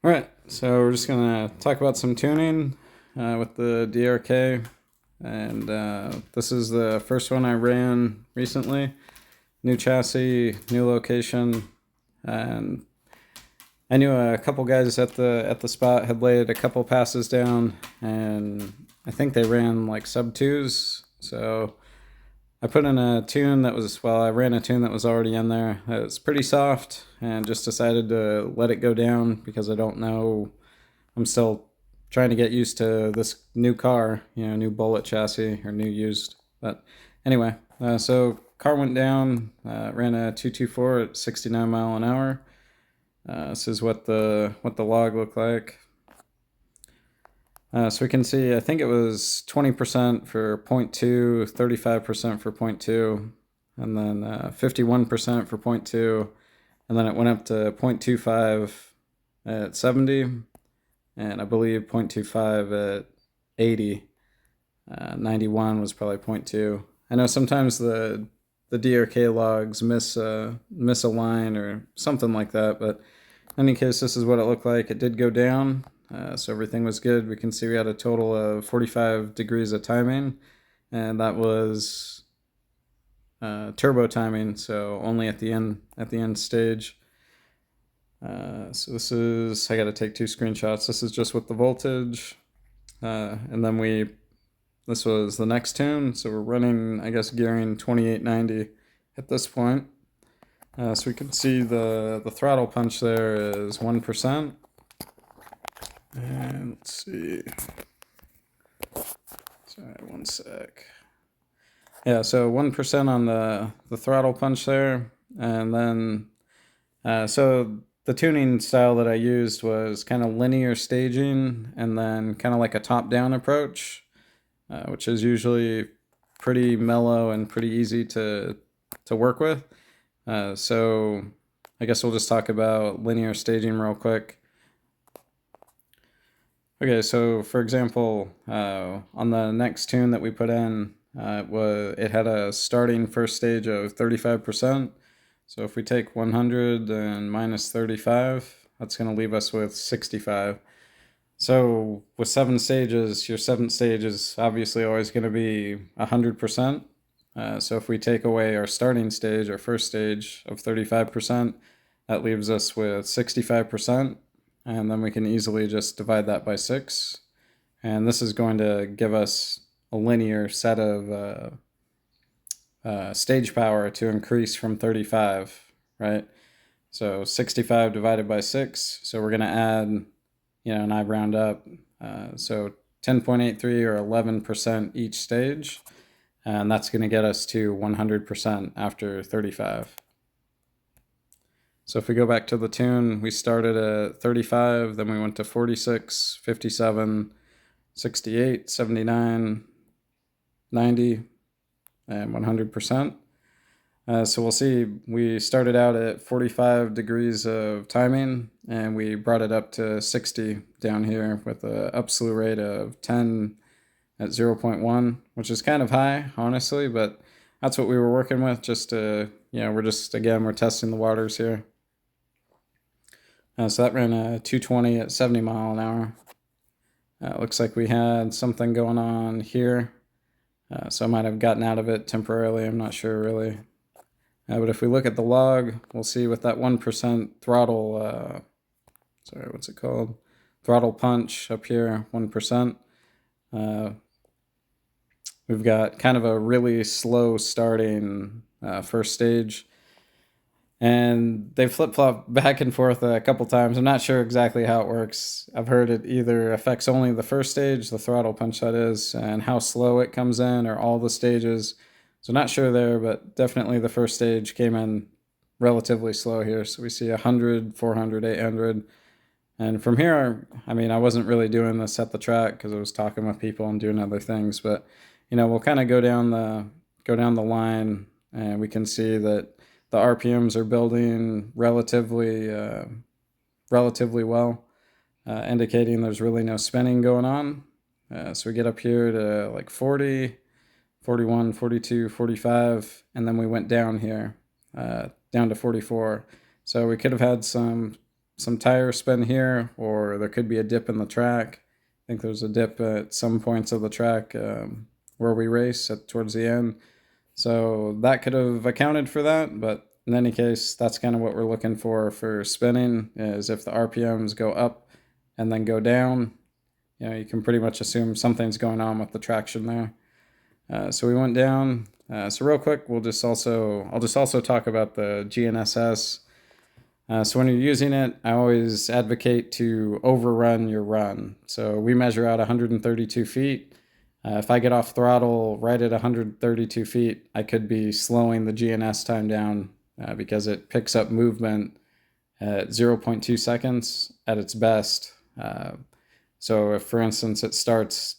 Alright, so we're just going to talk about some tuning with the DRK. And this is the first one I ran recently. New chassis, new location. And I knew a couple guys at the spot had laid a couple passes down. And I think they ran like sub twos. So I put in a tune that was, well, I ran a tune that was already in there. It's pretty soft and just decided to let it go down because I don't know. I'm still trying to get used to this new car, new bullet chassis or new used. But anyway, so car went down, ran a 224 at 69 mile an hour. This is what the log looked like. So we can see, I think it was 20% for 0.2, 35% for 0.2, and then 51% for 0.2, and then it went up to 0.25 at 70, and I believe 0.25 at 80. 91 was probably 0.2. I know sometimes the DRK logs miss a line or something like that, but in any case, this is what it looked like. It did go down. So everything was good. We can see we had a total of 45 degrees of timing, and that was turbo timing, so only at the end stage. So this is, I got to take 2 screenshots. This is just with the voltage, and then this was the next tune. So we're running, I guess, gearing 2890 at this point. So we can see the throttle punch there is 1%. And let's see. Sorry, one sec. Yeah, so 1% on the throttle punch there. And then, so the tuning style that I used was kind of linear staging and then kind of like a top-down approach, which is usually pretty mellow and pretty easy to work with. So I guess we'll just talk about linear staging real quick. Okay, so for example, on the next tune that we put in, it had a starting first stage of 35%. So if we take 100 and minus 35, that's going to leave us with 65. So with 7 stages, your 7th stage is obviously always going to be 100%. So if we take away our starting stage, our first stage of 35%, that leaves us with 65%. And then we can easily just divide that by 6. And this is going to give us a linear set of stage power to increase from 35, right? So 65 divided by 6. So we're going to add, and I round up. So 10.83 or 11% each stage. And that's going to get us to 100% after 35. So if we go back to the tune, we started at 35, then we went to 46, 57, 68, 79, 90, and 100%. So we'll see, we started out at 45 degrees of timing, and we brought it up to 60 down here with an up slew rate of 10 at 0.1, which is kind of high, honestly, but that's what we were working with, just to, we're testing the waters here. So that ran a 220 at 70 mile an hour. Looks like we had something going on here. So I might have gotten out of it temporarily. I'm not sure really. But if we look at the log, we'll see with that 1% throttle, what's it called? Throttle punch up here, 1%. We've got kind of a really slow starting first stage. And they flip-flop back and forth a couple times. I'm not sure exactly how it works. I've heard it either affects only the first stage, the throttle punch that is, and how slow it comes in, or all the stages. So not sure there, but definitely the first stage came in relatively slow here. So we see 100, 400, 800. And from here, I wasn't really doing this at the track because I was talking with people and doing other things. But, we'll kind of go down the line, and we can see that the RPMs are building relatively well, indicating there's really no spinning going on. So we get up here to like 40, 41, 42, 45, and then we went down here, down to 44. So we could have had some some tire spin here, or there could be a dip in the track. I think there's a dip at some points of the track where we race towards the end. So that could have accounted for that, but in any case, that's kind of what we're looking for spinning, is if the RPMs go up and then go down, you can pretty much assume something's going on with the traction there. So we went down. So real quick, I'll just also talk about the GNSS. So when you're using it, I always advocate to overrun your run. So we measure out 132 feet. If I get off throttle right at 132 feet, I could be slowing the GNS time down because it picks up movement at 0.2 seconds at its best. So if, for instance, it starts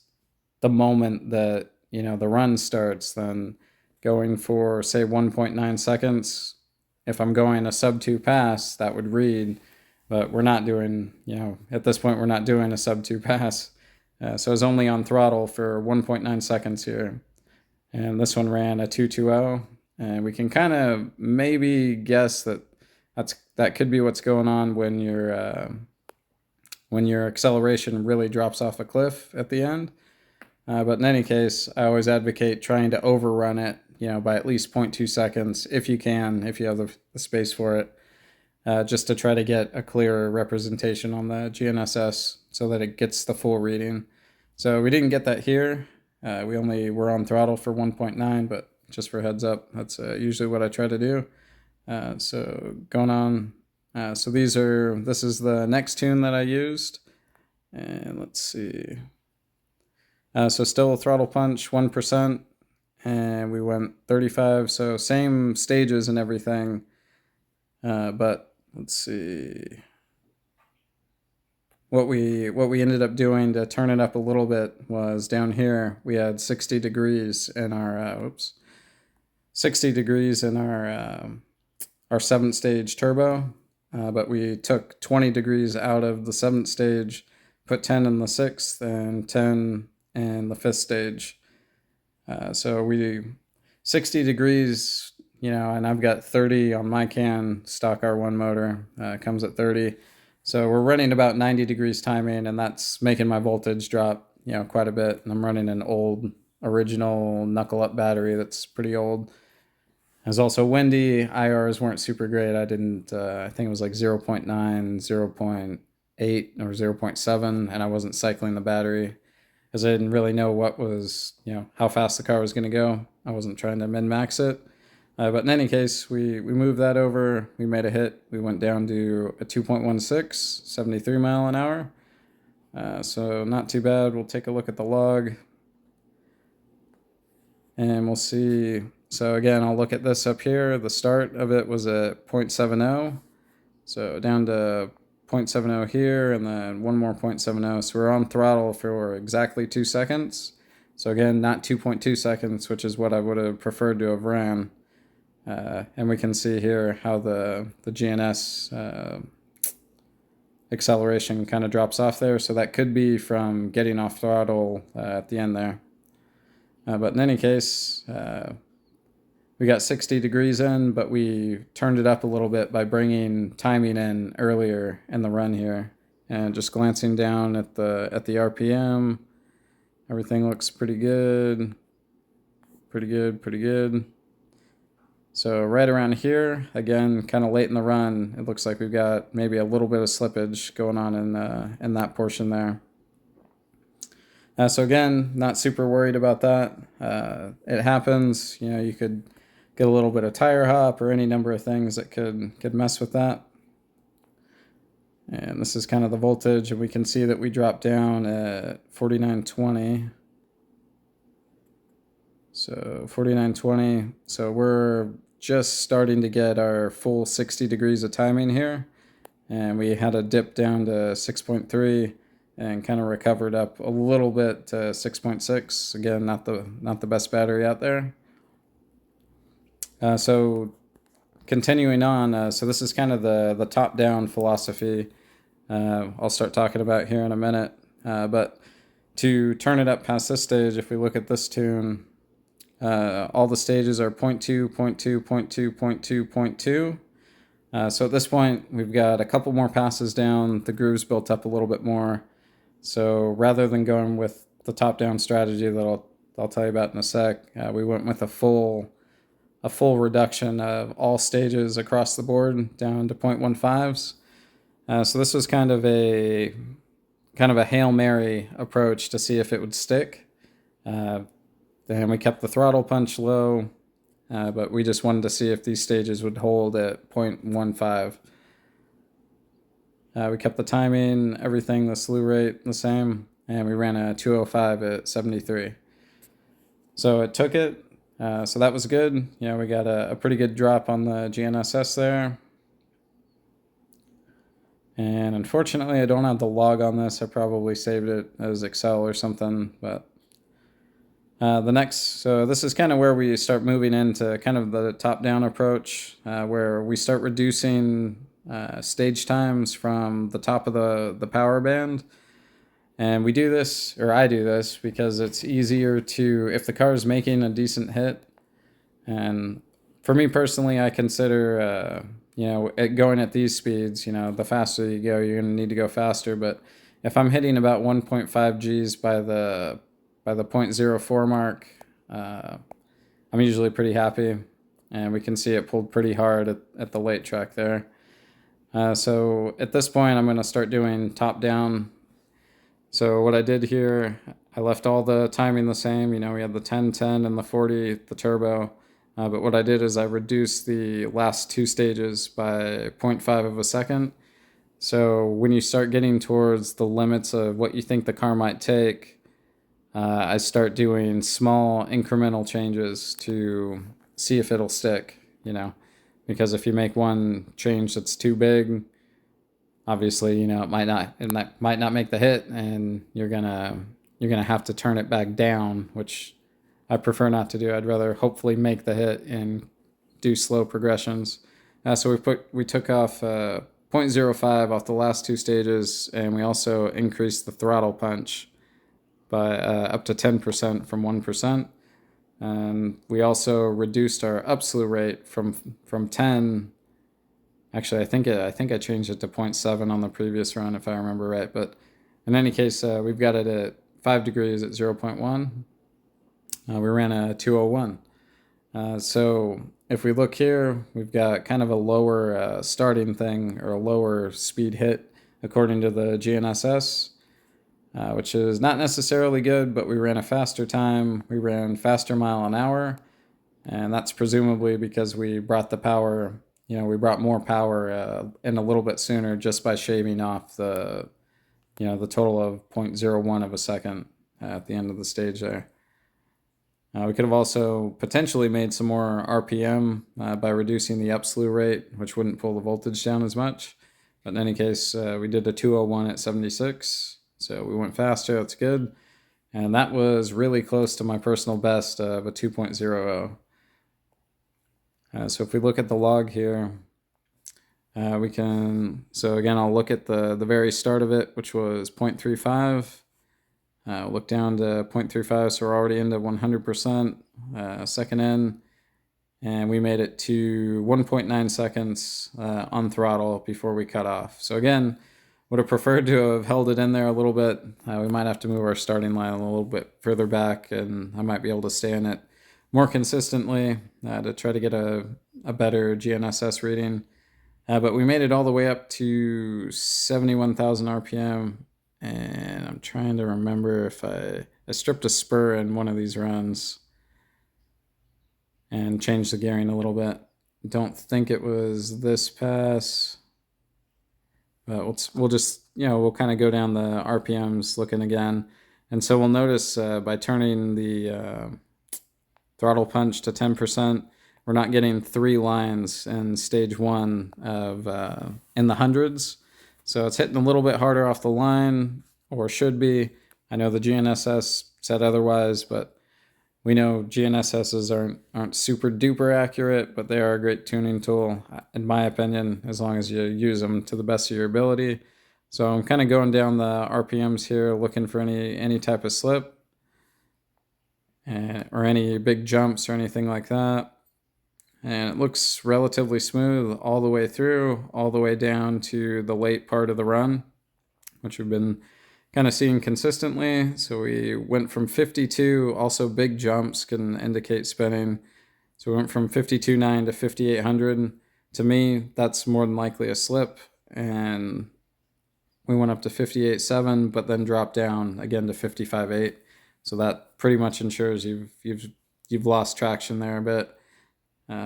the moment that the run starts, then going for, say, 1.9 seconds, if I'm going a sub 2 pass, that would read, but we're not doing, at this point, we're not doing a sub 2 pass. So I was only on throttle for 1.9 seconds here. And this one ran a 220. And we can kind of maybe guess that could be what's going on when your acceleration really drops off a cliff at the end. But in any case, I always advocate trying to overrun it, by at least 0.2 seconds if you have the space for it. Just to try to get a clearer representation on the GNSS so that it gets the full reading. So we didn't get that here. We only were on throttle for 1.9, but just for heads up, that's usually what I try to do. So going on. So this is the next tune that I used. And let's see. So still throttle punch, 1%. And we went 35, so same stages and everything. But let's see. What we ended up doing to turn it up a little bit was down here we had 60 degrees in our 60 degrees in our 7th stage turbo, but we took 20 degrees out of the 7th stage, put 10 in the 6th, and 10 in the 5th stage. So we 60 degrees. And I've got 30 on my stock R1 motor, comes at 30. So we're running about 90 degrees timing, and that's making my voltage drop, quite a bit. And I'm running an old original knuckle up battery that's pretty old. It was also windy. IRs weren't super great. I think it was like 0.9, 0.8, or 0.7, and I wasn't cycling the battery because I didn't really know how fast the car was going to go. I wasn't trying to min-max it. But in any case, we moved that over. We made a hit. We went down to a 2.16, 73 mile an hour. So not too bad. We'll take a look at the log. And we'll see. So again, I'll look at this up here. The start of it was at 0.70. So down to 0.70 here, and then one more 0.70. So we're on throttle for exactly 2 seconds. So again, not 2.2 seconds, which is what I would have preferred to have ran. And we can see here how the GNS acceleration kind of drops off there. So that could be from getting off throttle at the end there. But in any case, we got 60 degrees in, but we turned it up a little bit by bringing timing in earlier in the run here. And just glancing down at the RPM, everything looks pretty good. Pretty good. So right around here, again, kind of late in the run, it looks like we've got maybe a little bit of slippage going on in that portion there. So again, not super worried about that. It happens. You could get a little bit of tire hop or any number of things that could mess with that. And this is kind of the voltage, and we can see that we dropped down at 4920. So 4920. So we're just starting to get our full 60 degrees of timing here. And we had a dip down to 6.3 and kind of recovered up a little bit to 6.6. Again, not the best battery out there. So continuing on, so this is kind of the top-down philosophy I'll start talking about here in a minute. But to turn it up past this stage, if we look at this tune, all the stages are 0.2, 0.2, 0.2, 0.2, 0.2. So at this point, we've got a couple more passes down. The groove's built up a little bit more. So rather than going with the top-down strategy that I'll tell you about in a sec, we went with a full reduction of all stages across the board down to 0.15s. So this was kind of a Hail Mary approach to see if it would stick. Then we kept the throttle punch low, but we just wanted to see if these stages would hold at 0.15. We kept the timing, everything, the slew rate the same, and we ran a 205 at 73. So it took it. So that was good. We got a pretty good drop on the GNSS there. And unfortunately, I don't have the log on this. I probably saved it as Excel or something. But so this is kind of where we start moving into kind of the top-down approach, where we start reducing stage times from the top of the power band. And we do this, or I do this, because it's easier to, if the car is making a decent hit, and for me personally, I consider, going at these speeds, the faster you go, you're going to need to go faster. But if I'm hitting about 1.5 Gs by the 0.04 mark, I'm usually pretty happy. And we can see it pulled pretty hard at the late track there. So at this point, I'm going to start doing top down. So what I did here, I left all the timing the same. We had the 10-10 and the 40, the turbo. But what I did is I reduced the last two stages by 0.5 of a second. So when you start getting towards the limits of what you think the car might take, I start doing small incremental changes to see if it'll stick, because if you make one change that's too big, obviously, it might not make the hit, and you're gonna have to turn it back down, which I prefer not to do. I'd rather hopefully make the hit and do slow progressions. So we took off 0.05 off the last two stages, and we also increased the throttle punch by up to 10% from 1%. And we also reduced our upslew rate from 10. Actually, I think I changed it to 0.7 on the previous run, if I remember right. But in any case, we've got it at 5 degrees at 0.1. We ran a 201. So if we look here, we've got kind of a lower starting thing, or a lower speed hit according to the GNSS, which is not necessarily good, but we ran a faster time. We ran faster mile an hour, and that's presumably because we brought the power, we brought more power in a little bit sooner just by shaving off the total of 0.01 of a second at the end of the stage there. We could have also potentially made some more RPM by reducing the upslew rate, which wouldn't pull the voltage down as much. But in any case, we did a 201 at 76, so we went faster. That's good. And that was really close to my personal best of a 2.00. So if we look at the log here, we can, so again, I'll look at the very start of it, which was 0.35. Look down to 0.35, so we're already into 100%, second in, and we made it to 1.9 seconds on throttle before we cut off. So again, would have preferred to have held it in there a little bit. We might have to move our starting line a little bit further back, and I might be able to stay in it more consistently to try to get a better GNSS reading. But we made it all the way up to 71,000 RPM. And I'm trying to remember if I stripped a spur in one of these runs and changed the gearing a little bit. Don't think it was this pass, but we'll just, we'll kind of go down the RPMs looking again. And so we'll notice by turning the throttle punch to 10%, we're not getting 3 lines in stage 1 of in the hundreds. So it's hitting a little bit harder off the line, or should be. I know the GNSS said otherwise, but we know GNSSs aren't super duper accurate, but they are a great tuning tool, in my opinion, as long as you use them to the best of your ability. So I'm kind of going down the RPMs here, looking for any type of slip, or any big jumps or anything like that. and it looks relatively smooth all the way through, all the way down to the late part of the run, which we've been kind of seeing consistently. So we went from 52, also big jumps can indicate spinning. So we went from 52.9 to 5800. To me, that's more than likely a slip. And we went up to 58.7, but then dropped down again to 55.8. So that pretty much ensures you've lost traction there a bit.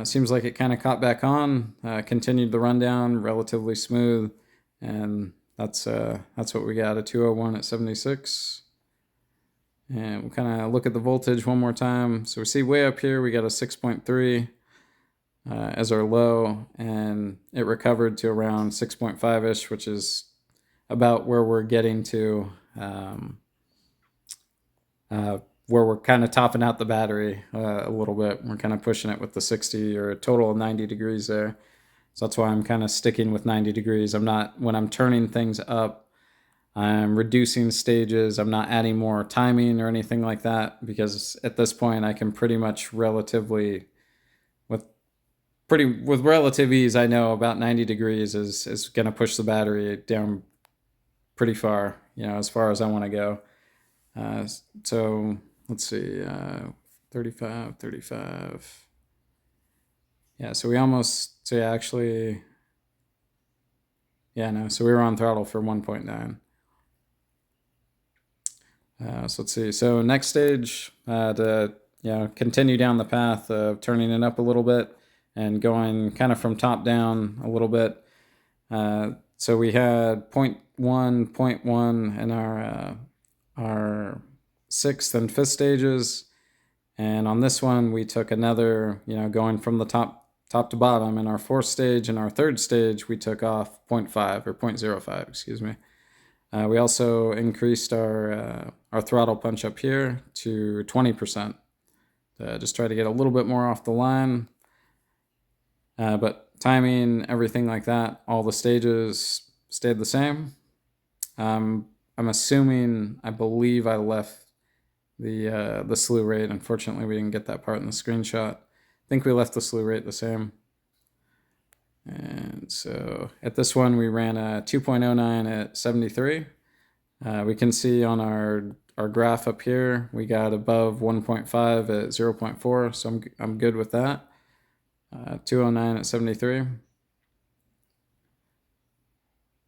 Seems like it kind of caught back on, continued the rundown, relatively smooth, and that's what we got, a 201 at 76. And we'll kind of look at the voltage one more time. So we see way up here we got a 6.3 as our low, and it recovered to around 6.5-ish, which is about where we're getting to, where we're kind of topping out the battery a little bit. We're kind of pushing it with the 60 or a total of 90 degrees there. So that's why I'm kind of sticking with 90 degrees. I'm not, when I'm turning things up, I'm reducing stages. I'm not adding more timing or anything like that, because at this point I can pretty much with relative ease, I know about 90 degrees is going to push the battery down pretty far, as far as I want to go. So let's see, 35. Yeah, so we almost, so yeah, actually, yeah, no, so we were on throttle for 1.9. So let's see, so next stage, to continue down the path of turning it up a little bit and going kind of from top down a little bit. So we had 0.1, 0.1 in our sixth and fifth stages, and on this one we took another, going from the top to bottom. In our fourth stage and our third stage we took off 0.5 or 0.05, excuse me. We also increased our throttle punch up here to 20%. Just try to get a little bit more off the line. But timing, everything like that, all the stages stayed the same. I'm assuming, I believe I left the slew rate. Unfortunately, we didn't get that part in the screenshot. I think we left the slew rate the same. And so at this one, we ran a 2.09 at 73. We can see on our graph up here, we got above 1.5 at 0.4, so I'm good with that. 209 at 73.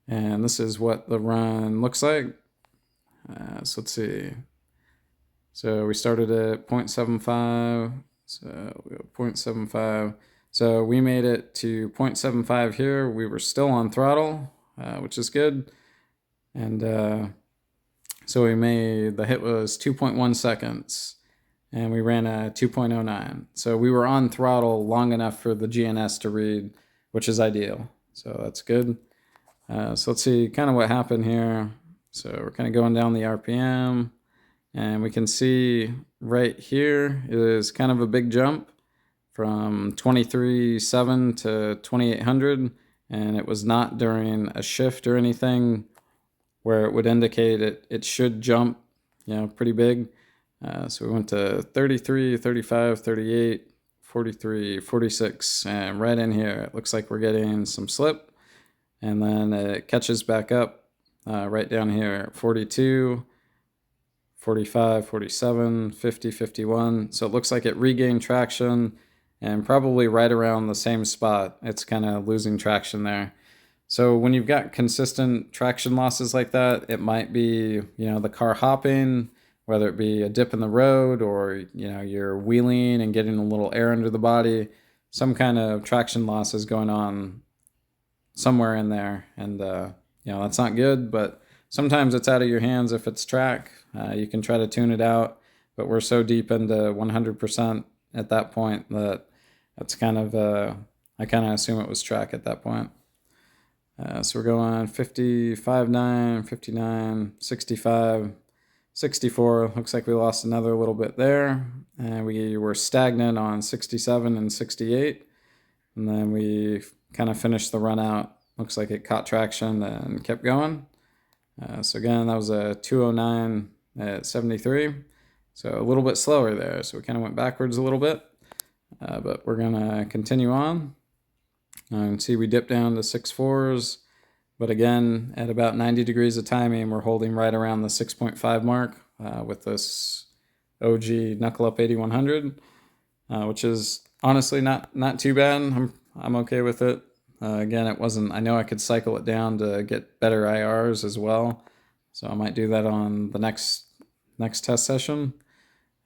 And this is what the run looks like. So let's see. So we started at 0.75. So we have 0.75. So we made it to 0.75 here. We were still on throttle, which is good. And so the hit was 2.1 seconds. And we ran a 2.09. So we were on throttle long enough for the GNS to read, which is ideal. So that's good. So let's see kind of what happened here. So we're kind of going down the RPM, and we can see right here is kind of a big jump from 23.7 to 2800, and it was not during a shift or anything where it would indicate it should jump, pretty big. So we went to 33, 35, 38, 43, 46, and right in here it looks like we're getting some slip, and then it catches back up right down here, 42, 45, 47, 50, 51. So it looks like it regained traction, and probably right around the same spot it's kind of losing traction there. So when you've got consistent traction losses like that, it might be, the car hopping, whether it be a dip in the road or, you're wheeling and getting a little air under the body. Some kind of traction loss is going on somewhere in there. And, that's not good, but sometimes it's out of your hands if it's track. You can try to tune it out, but we're so deep into 100% at that point that it's kind of, I kind of assume it was track at that point. So we're going 55.9, 59, 65, 64. Looks like we lost another little bit there. And we were stagnant on 67 and 68. And then we kind of finished the run out. Looks like it caught traction and kept going. So again, that was a 209 at 73. So a little bit slower there. So we kind of went backwards a little bit. But we're gonna continue on. And see, we dip down to 6.4s, but again, at about 90 degrees of timing, we're holding right around the 6.5 mark with this OG Knuckle Up 8100, which is honestly not too bad. I'm okay with it. Again, it wasn't. I know I could cycle it down to get better IRs as well, so I might do that on the next test session.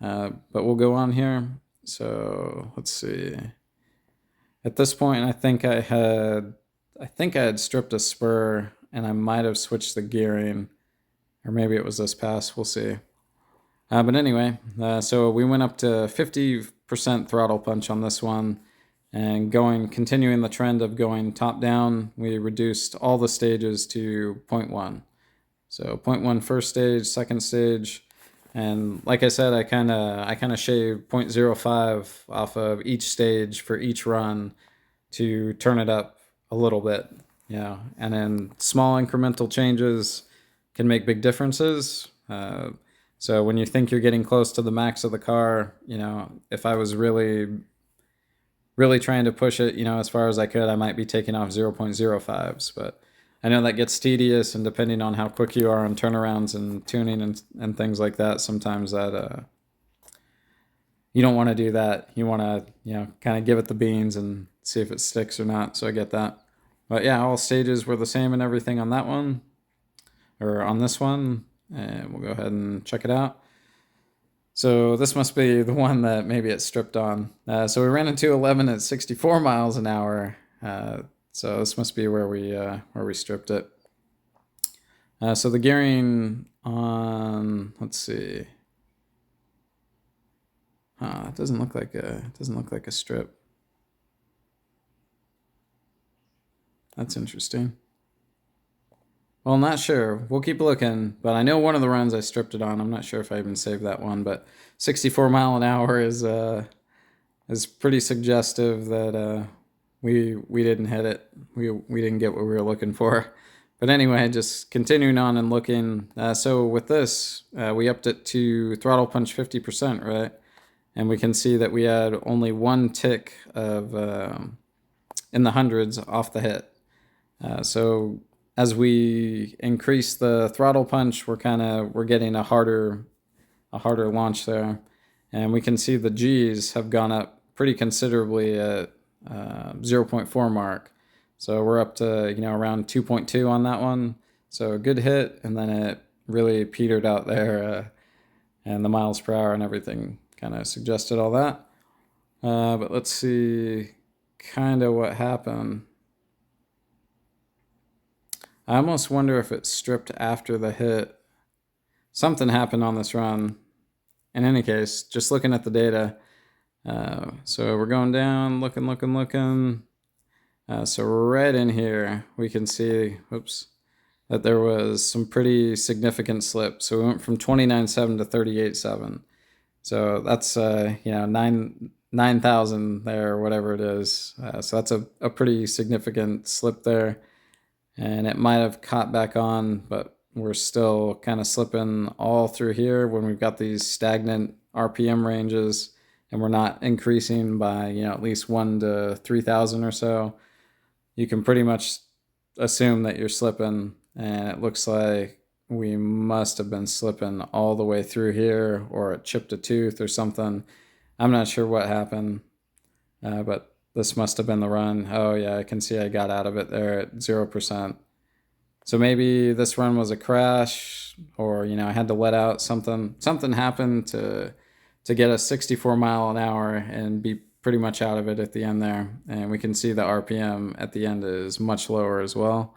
But we'll go on here. So let's see. At this point, I think I had stripped a spur, and I might have switched the gearing, or maybe it was this pass. We'll see. But anyway, so we went up to 50% throttle punch on this one, and continuing the trend of going top down, we reduced all the stages to 0.1. So 0.1 first stage, second stage, and like I said, I kind of shaved 0.05 off of each stage for each run to turn it up a little bit, and then small incremental changes can make big differences. So when you think you're getting close to the max of the car, if I was really trying to push it, as far as I could, I might be taking off 0.05s, but I know that gets tedious, and depending on how quick you are on turnarounds and tuning and things like that, sometimes that you don't want to do that. You want to kind of give it the beans and see if it sticks or not. So I get that. But yeah, all stages were the same and everything on that one, or on this one, and we'll go ahead and check it out. So this must be the one that maybe it stripped on. So we ran into 11 at 64 miles an hour. So this must be where we stripped it. So the gearing on, let's see. It doesn't look like a strip. That's interesting. Well, I'm not sure. We'll keep looking, but I know one of the runs I stripped it on. I'm not sure if I even saved that one, but 64 mile an hour is pretty suggestive that we didn't hit it. We didn't get what we were looking for. But anyway, just continuing on and looking. So with this, we upped it to throttle punch 50%, right? And we can see that we had only one tick of in the hundreds off the hit. So as we increase the throttle punch, we're getting a harder launch there, and we can see the G's have gone up pretty considerably at 0.4 mark. So we're up to around 2.2 on that one. So a good hit, and then it really petered out there, and the miles per hour and everything kind of suggested all that. But let's see kind of what happened. I almost wonder if it stripped after the hit. Something happened on this run. In any case, just looking at the data. So we're going down, looking. So right in here, we can see, that there was some pretty significant slip. So we went from 29.7 to 38.7. So that's 9,000 there, or whatever it is. So that's a pretty significant slip there. And it might have caught back on, but we're still kind of slipping all through here when we've got these stagnant RPM ranges, and we're not increasing by at least 1 to 3,000 or so. You can pretty much assume that you're slipping, and it looks like we must have been slipping all the way through here, or it chipped a tooth or something. I'm not sure what happened, but this must have been the run. Oh yeah, I can see I got out of it there at 0%. So maybe this run was a crash, or I had to let out something. Something happened to get us 64 mile an hour and be pretty much out of it at the end there. And we can see the RPM at the end is much lower as well.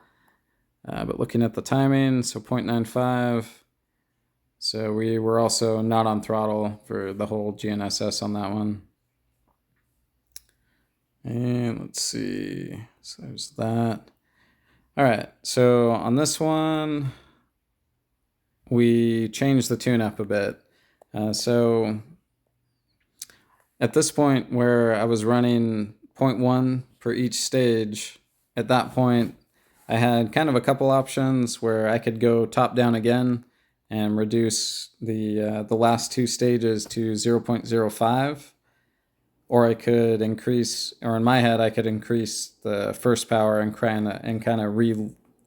But looking at the timing, so 0.95. So we were also not on throttle for the whole GNSS on that one. And let's see, so there's that. All right, so on this one, we changed the tune up a bit. So at this point where I was running 0.1 per each stage, at that point, I had kind of a couple options where I could go top down again and reduce the last two stages to 0.05. or I could increase, or in my head, I could increase the first power and kind of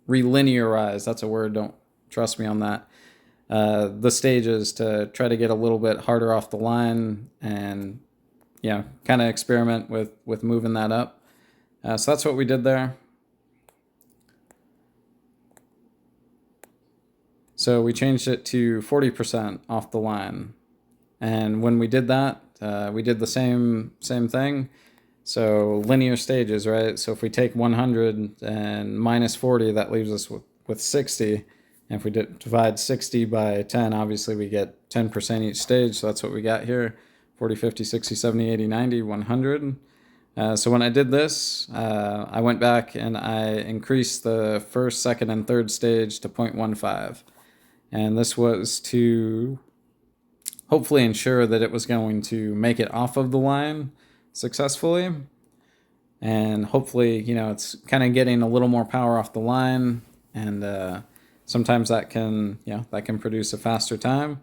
relinearize. That's a word. Don't trust me on that. The stages to try to get a little bit harder off the line and kind of experiment with moving that up. So that's what we did there. So we changed it to 40% off the line. And when we did that, we did the same thing. So linear stages, right? So if we take 100 and minus 40, that leaves us with 60. And if we divide 60 by 10, obviously we get 10% each stage. So that's what we got here. 40, 50, 60, 70, 80, 90, 100. So when I did this, I went back and I increased the first, second, and third stage to 0.15. And this was to hopefully ensure that it was going to make it off of the line successfully. And hopefully, it's kind of getting a little more power off the line. And sometimes that can produce a faster time.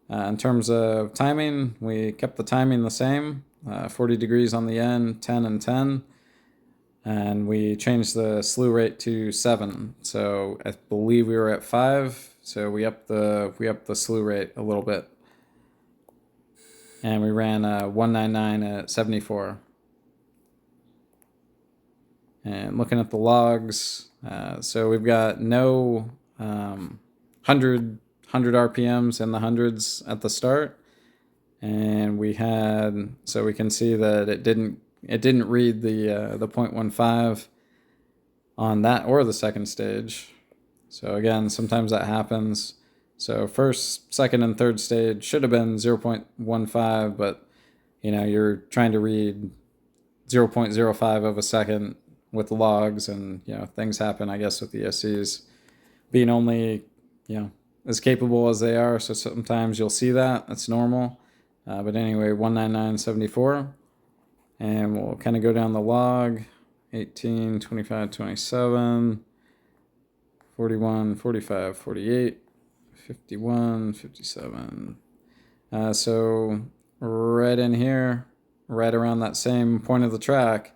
In terms of timing, we kept the timing the same, 40 degrees on the end, 10 and 10. And we changed the slew rate to 7. So I believe we were at 5. So we upped the slew rate a little bit. And we ran 199 at 74. And looking at the logs, so we've got no 100 RPMs in the hundreds at the start, and so we can see that it didn't read the 0.15 on that or the second stage. So again, sometimes that happens. So first, second, and third stage should have been 0.15, but you're trying to read 0.05 of a second with logs, and things happen, I guess, with the ESCs being only as capable as they are. So sometimes you'll see that. That's normal. But anyway, 199.74, and we'll kind of go down the log. 18, 25, 27, 41, 45, 48, 51, 57. So right in here, right around that same point of the track,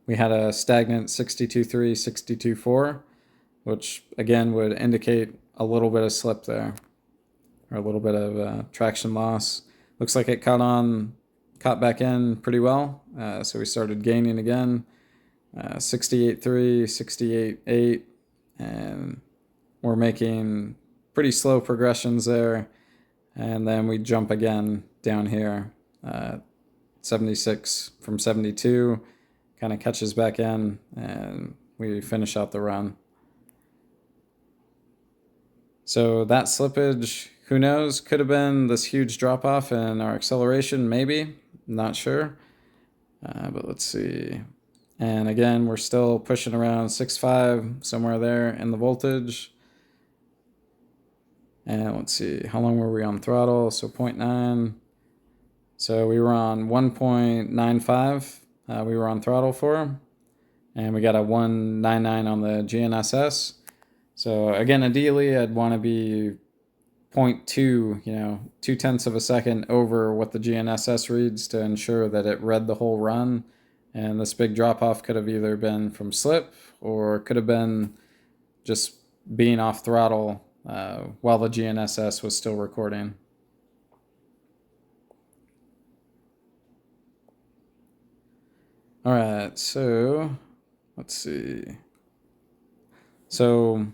we had a stagnant 62.3, 62.4, which again would indicate a little bit of slip there, or a little bit of traction loss. Looks like it caught back in pretty well. So we started gaining again, 68.3, 68.8, and we're making pretty slow progressions there. And then we jump again down here, 76 from 72, kind of catches back in, and we finish out the run. So that slippage, who knows, could have been this huge drop off in our acceleration, maybe, not sure. But let's see. And again, we're still pushing around 6.5, somewhere there in the voltage. And let's see, how long were we on throttle? So 0.9. So we were on 1.95. We were on throttle for, and we got a 199 on the GNSS. So again, ideally, I'd want to be 0.2, 0.2 of a second over what the GNSS reads to ensure that it read the whole run. And this big drop off could have either been from slip, or could have been just being off throttle while the GNSS was still recording. All right, so let's see. So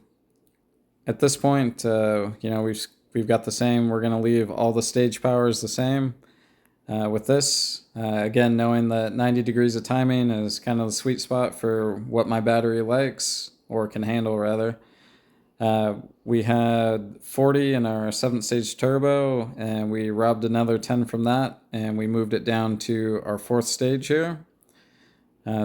at this point, we've got the same. We're going to leave all the stage powers the same with this. Again, knowing that 90 degrees of timing is kind of the sweet spot for what my battery likes, or can handle rather. We had 40 in our 7th stage turbo, and we robbed another 10 from that, and we moved it down to our 4th stage here.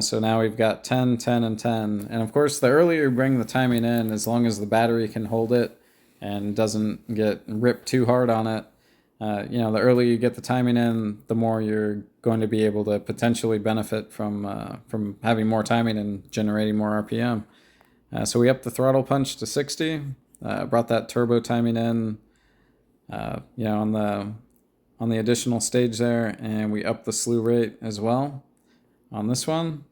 So now we've got 10, 10, and 10. And of course, the earlier you bring the timing in, as long as the battery can hold it and doesn't get ripped too hard on it, the earlier you get the timing in, the more you're going to be able to potentially benefit from having more timing and generating more RPM. So we upped the throttle punch to 60, brought that turbo timing in, on on the additional stage there, and we upped the slew rate as well on this one.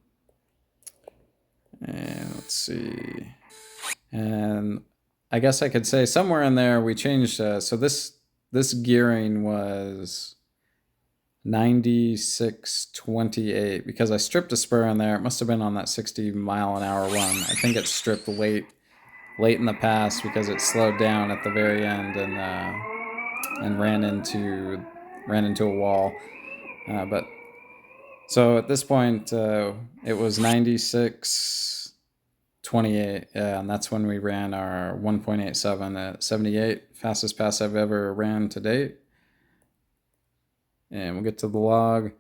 And let's see. And I guess I could say somewhere in there we changed. So this gearing was 96.28 because I stripped a spur in there. It must have been on that 60-mile-an-hour one. I think it stripped late in the pass because it slowed down at the very end and ran into a wall. But so at this point, it was 96.28, yeah, and that's when we ran our 1.87 at 78, fastest pass I've ever ran to date. And we'll get to the log.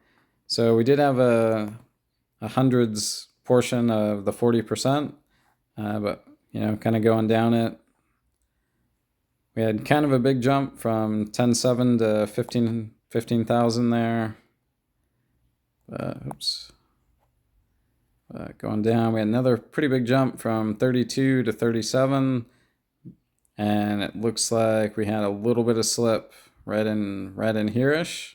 So we did have a hundreds portion of the 40%, but kind of going down it. We had kind of a big jump from 10.7 to 15,000 there. Going down, we had another pretty big jump from 32 to 37, and it looks like we had a little bit of slip right in here-ish.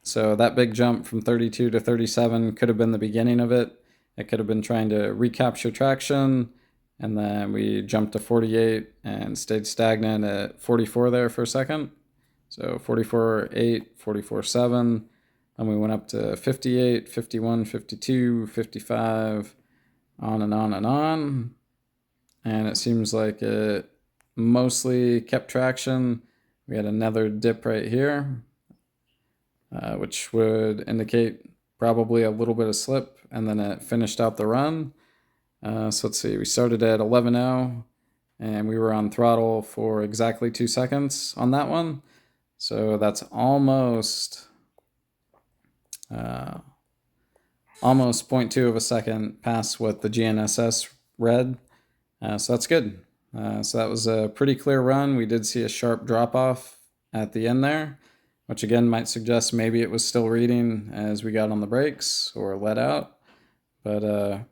So that big jump from 32 to 37 could have been the beginning of it. It could have been trying to recapture traction, and then we jumped to 48 and stayed stagnant at 44 there for a second. So 44.8, 44.7, and we went up to 58, 51, 52, 55, on and on and on. And it seems like it mostly kept traction. We had another dip right here, which would indicate probably a little bit of slip, and then it finished out the run. So let's see, we started at 11.0, and we were on throttle for exactly 2 seconds on that one. So that's almost 0.2 of a second past what the GNSS read. So that's good. So that was a pretty clear run. We did see a sharp drop off at the end there, which again might suggest maybe it was still reading as we got on the brakes or let out. But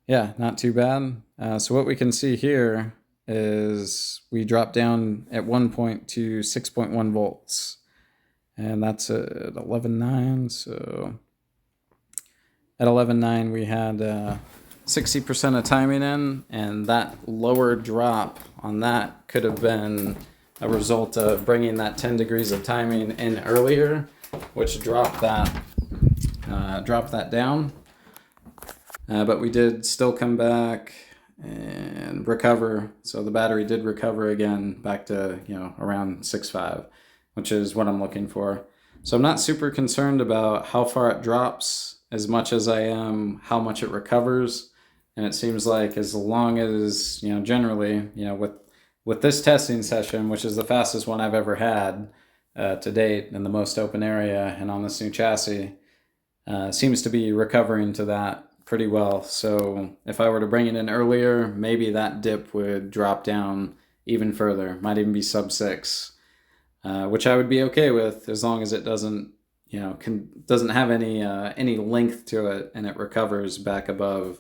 yeah, not too bad. So what we can see here is we dropped down at one point to 6.1 volts. And that's at 11.9. So at 11.9 we had 60% of timing in, and that lower drop on that could have been a result of bringing that 10 degrees of timing in earlier, which dropped that down. But we did still come back and recover. So the battery did recover again back to around 6.5, which is what I'm looking for. So I'm not super concerned about how far it drops as much as I am how much it recovers. And it seems like as long as, generally, with this testing session, which is the fastest one I've ever had to date in the most open area and on this new chassis, seems to be recovering to that pretty well. So if I were to bring it in earlier, maybe that dip would drop down even further, might even be sub 6. Which I would be okay with as long as it doesn't have any length to it, and it recovers back above,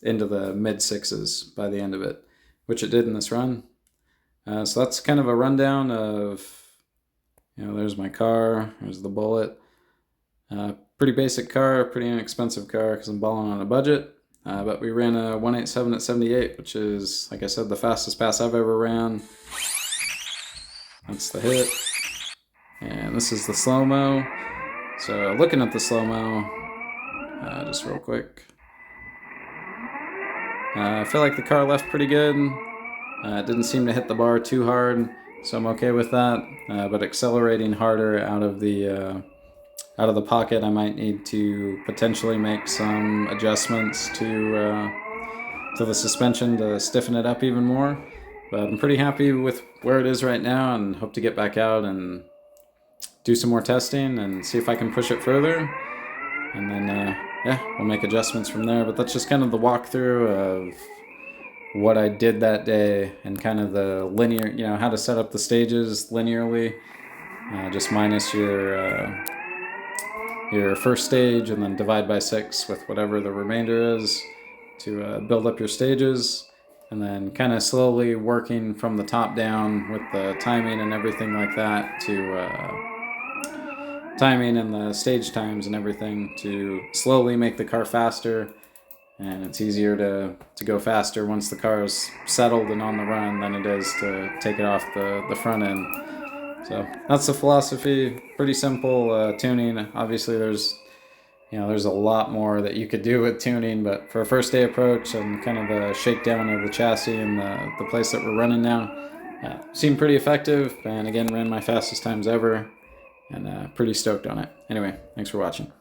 into the mid 6s by the end of it, which it did in this run. So that's kind of a rundown of, there's my car, there's the Bullet. Pretty basic car, pretty inexpensive car because I'm balling on a budget. But we ran a 187 at 78, which is, like I said, the fastest pass I've ever ran. That's the hit. And this is the slow-mo. So looking at the slow-mo, just real quick. I feel like the car left pretty good. It didn't seem to hit the bar too hard, so I'm okay with that. But accelerating harder out of the pocket, I might need to potentially make some adjustments to the suspension to stiffen it up even more. But I'm pretty happy with where it is right now, and hope to get back out and do some more testing and see if I can push it further. And then, we'll make adjustments from there. But that's just kind of the walkthrough of what I did that day and kind of the linear, how to set up the stages linearly, just minus your first stage and then divide by 6 with whatever the remainder is to build up your stages. and then kind of slowly working from the top down with the timing and everything like that to timing and the stage times and everything to slowly make the car faster. And it's easier to go faster once the car is settled and on the run than it is to take it off the front end. So that's the philosophy. Pretty simple tuning. Obviously, there's a lot more that you could do with tuning, but for a first day approach and kind of the shakedown of the chassis and the place that we're running now, seemed pretty effective. And again, ran my fastest times ever, and pretty stoked on it. Anyway, thanks for watching.